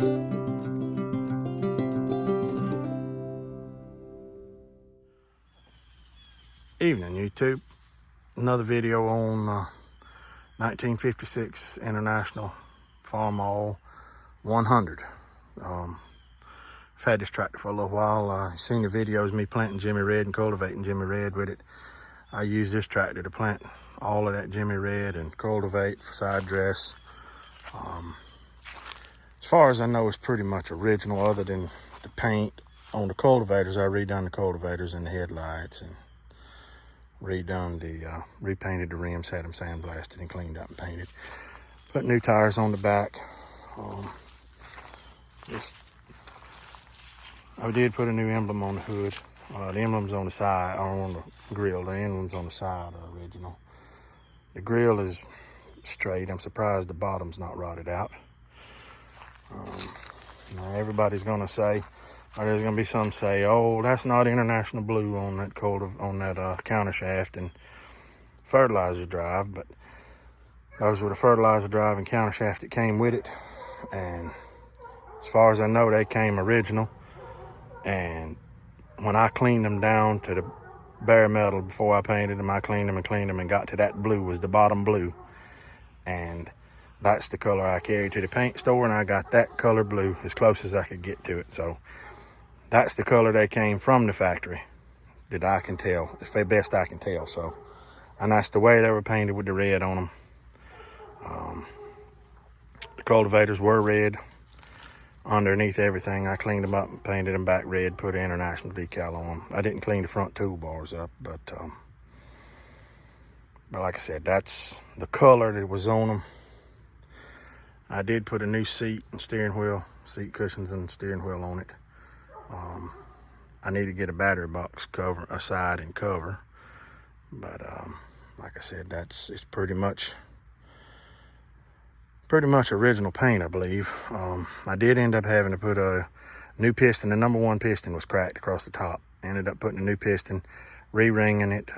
Evening, YouTube. Another video on 1956 International Farmall 100. I've had this tractor for a little while. You've seen the videos me planting Jimmy Red and cultivating Jimmy Red with it. I use this tractor to plant all of that Jimmy Red and cultivate for side dress. As far as I know, it's pretty much original, other than the paint on the cultivators. I redone the cultivators and the headlights and repainted the rims, had them sandblasted and cleaned up and painted. Put new tires on the back. I did put a new emblem on the hood. The emblem's on the side, or on the grill. The emblem's on the side of the original. The grill is straight. I'm surprised the bottom's not rotted out. Now everybody's gonna say, or there's gonna be some say, oh, that's not International Blue on that counter shaft and fertilizer drive, but those were the fertilizer drive and counter shaft that came with it. And as far as I know, they came original. And when I cleaned them down to the bare metal before I painted them, I cleaned them and got to that blue, was the bottom blue. And that's the color I carried to the paint store, and I got that color blue as close as I could get to it. So that's the color they came from the factory, that I can tell, the best I can tell. So, and that's the way they were painted, with the red on them. The cultivators were red underneath everything. I cleaned them up and painted them back red, put an International decal on them. I didn't clean the front toolbars up, but like I said, that's the color that was on them. I did put a new seat and steering wheel, seat cushions and steering wheel on it. I need to get a battery box cover, a side and cover, but like I said, it's pretty much original paint, I believe. I did end up having to put a new piston. The number one piston was cracked across the top. Ended up putting a new piston, re-ringing it,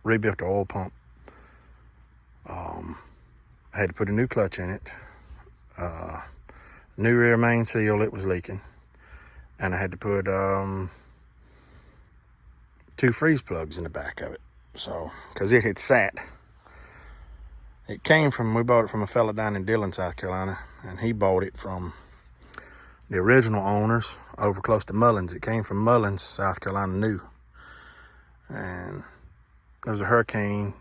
rebuilt the oil pump. I had to put a new clutch in it, new rear main seal, it was leaking, and I had to put 2 freeze plugs in the back of it. So, because it had sat. It came from, we bought it from a fella down in Dillon, South Carolina, and he bought it from the original owners over close to Mullins. It came from Mullins, South Carolina, new. And there was a hurricane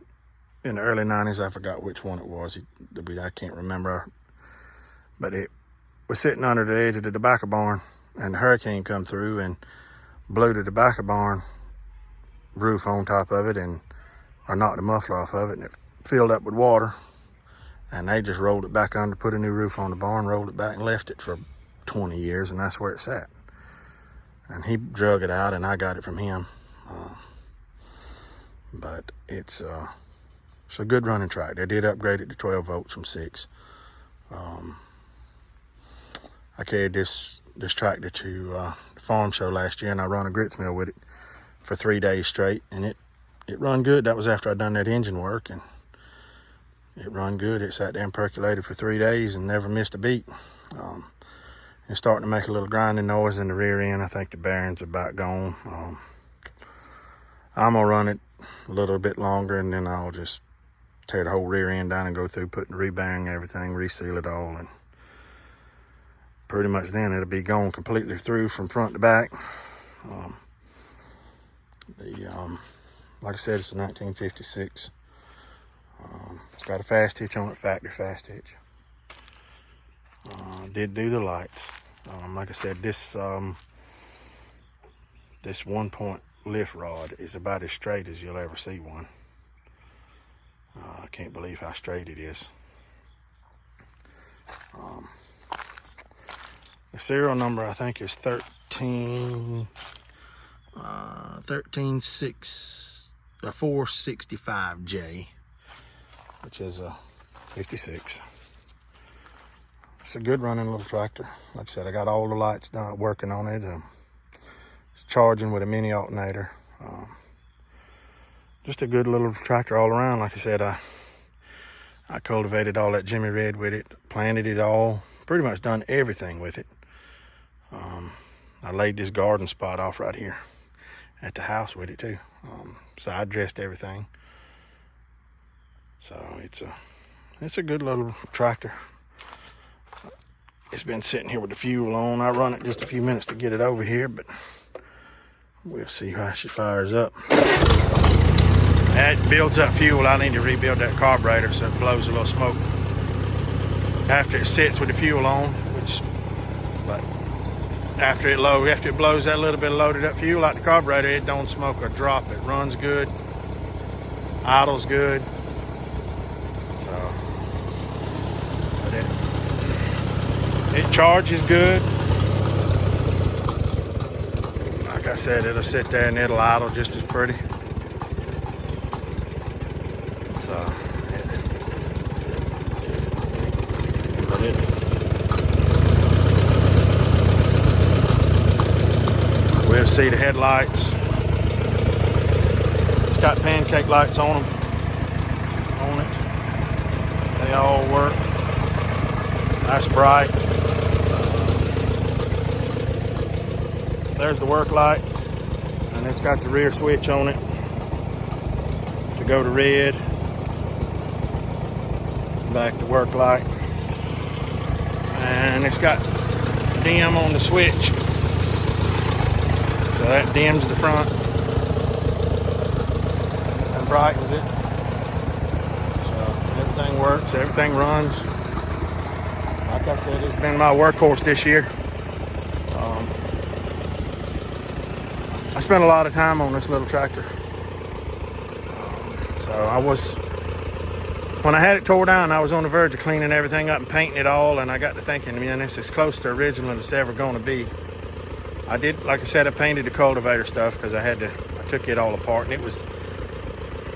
in the early 90s. I forgot which one it was. I can't remember. But it was sitting under the edge of the tobacco barn, and the hurricane come through and blew the tobacco barn roof on top of it, or knocked the muffler off of it, and it filled up with water. And they just rolled it back under, put a new roof on the barn, rolled it back, and left it for 20 years, and that's where it sat. And he drug it out, and I got it from him. But it's a good running tractor. They did upgrade it to 12 volts from 6. I carried this tractor to the farm show last year, and I run a grits mill with it for 3 days straight, and it run good. That was after I'd done that engine work, and it run good. It sat there and percolated for 3 days and never missed a beat. It's starting to make a little grinding noise in the rear end. I think the bearings are about gone. I'm gonna run it a little bit longer, and then I'll just tear the whole rear end down and go through putting the rebearing, everything, reseal it all, and pretty much then it'll be gone completely through from front to back. Like I said, it's a 1956. It's got a fast hitch on it, factory fast hitch. Did do the lights. Like I said, this 1-point lift rod is about as straight as you'll ever see one. I can't believe how straight it is. The serial number, I think, is 465J, which is a 56. It's a good running little tractor. Like I said, I got all the lights done, working on it. It's charging with a mini alternator. Just a good little tractor all around. Like I said, I cultivated all that Jimmy Red with it, planted it all, pretty much done everything with it. I laid this garden spot off right here at the house with it too. So I dressed everything. So it's a good little tractor. It's been sitting here with the fuel on. I run it just a few minutes to get it over here, but we'll see how she fires up. That builds up fuel. I need to rebuild that carburetor so it blows a little smoke after it sits with the fuel on, but after it blows that little bit of loaded up fuel out the carburetor, it don't smoke a drop. It runs good, idles good. So, but it charges good. Like I said, it'll sit there and it'll idle just as pretty. So, we'll see the headlights. It's got pancake lights on them. On it. They all work. Nice bright. There's the work light, and it's got the rear switch on it to go to red. Back to work light, and it's got dim on the switch, so that dims the front and brightens it. So everything works, everything runs. Like I said, it's been my workhorse this year. I spent a lot of time on this little tractor. When I had it tore down, I was on the verge of cleaning everything up and painting it all, and I got to thinking, man, this is close to original as it's ever going to be. I did, like I said, I painted the cultivator stuff because I took it all apart, and it was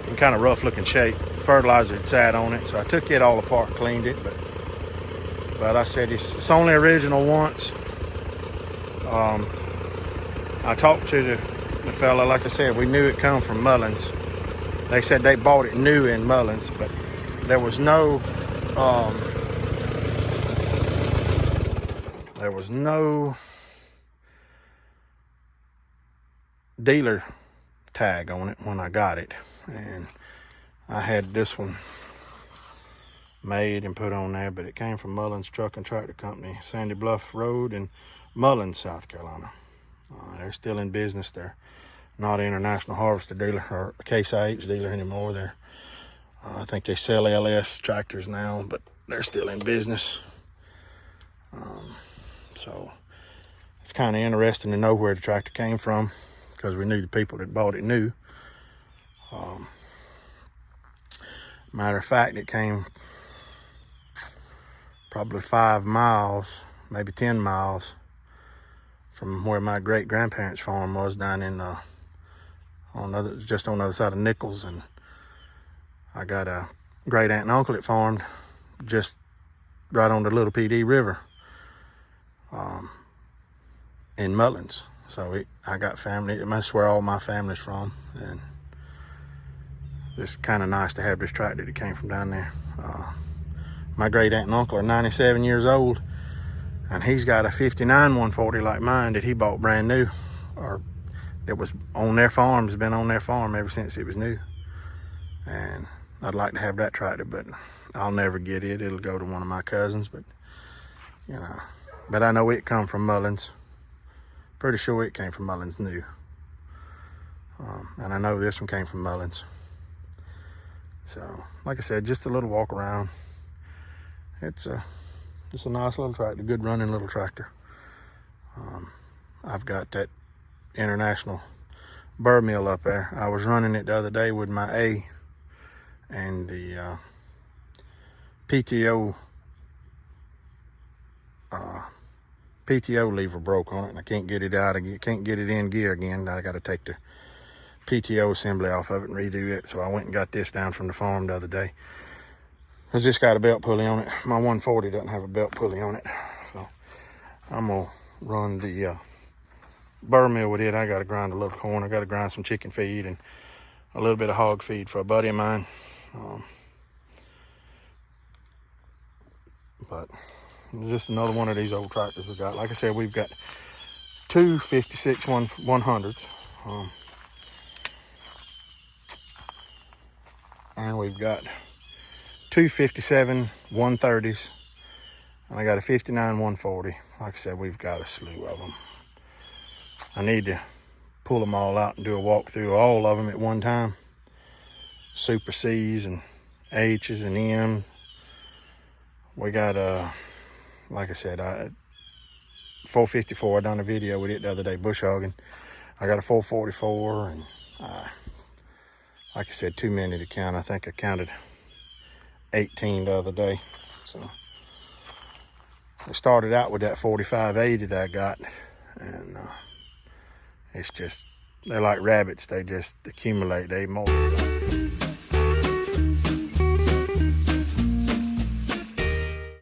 in kind of rough looking shape. Fertilizer had sat on it, so I took it all apart and cleaned it, but I said it's only original once. I talked to the fella, like I said, we knew it come from Mullins. They said they bought it new in Mullins, but there was no dealer tag on it when I got it, and I had this one made and put on there, but it came from Mullins Truck and Tractor Company, Sandy Bluff Road in Mullins, South Carolina. They're still in business. They're not an International Harvester dealer or a Case IH dealer anymore. I think they sell LS tractors now, but they're still in business. So it's kind of interesting to know where the tractor came from, because we knew the people that bought it new. Matter of fact, it came probably 5 miles, maybe 10 miles from where my great grandparents' farm was, down in just on the other side of Nichols. And I got a great aunt and uncle that farmed just right on the Little PD River in Mullins. So I got family. That's where all my family's from, and it's kind of nice to have this tractor that came from down there. My great aunt and uncle are 97 years old, and he's got a 59 140 like mine that he bought brand new, or that was on their farm. Has been on their farm ever since it was new. And I'd like to have that tractor, but I'll never get it. It'll go to one of my cousins, but but I know it come from Mullins. Pretty sure it came from Mullins new. And I know this one came from Mullins. So, like I said, just a little walk around. It's a nice little tractor, good running little tractor. I've got that International burr mill up there. I was running it the other day with my A, and the PTO lever broke on it, and I can't get it out again. Can't get it in gear again. I got to take the PTO assembly off of it and redo it. So I went and got this down from the farm the other day. Cause this got a belt pulley on it. My 140 doesn't have a belt pulley on it, so I'm gonna run the burr mill with it. I got to grind a little corn. I got to grind some chicken feed and a little bit of hog feed for a buddy of mine. But just another one of these old tractors we got. Like I said, we've got two 56 100s. And we've got two 57 130s. And I got a 59 140. Like I said, we've got a slew of them. I need to pull them all out and do a walkthrough of all of them at one time. Super C's and H's and M's. We got like I said, 454. I done a video with it the other day, bush hogging. I got a 444, and like I said, too many to count. I think I counted 18 the other day. So I started out with that 4580 that I got, and it's just, they're like rabbits. They just accumulate. They multiply.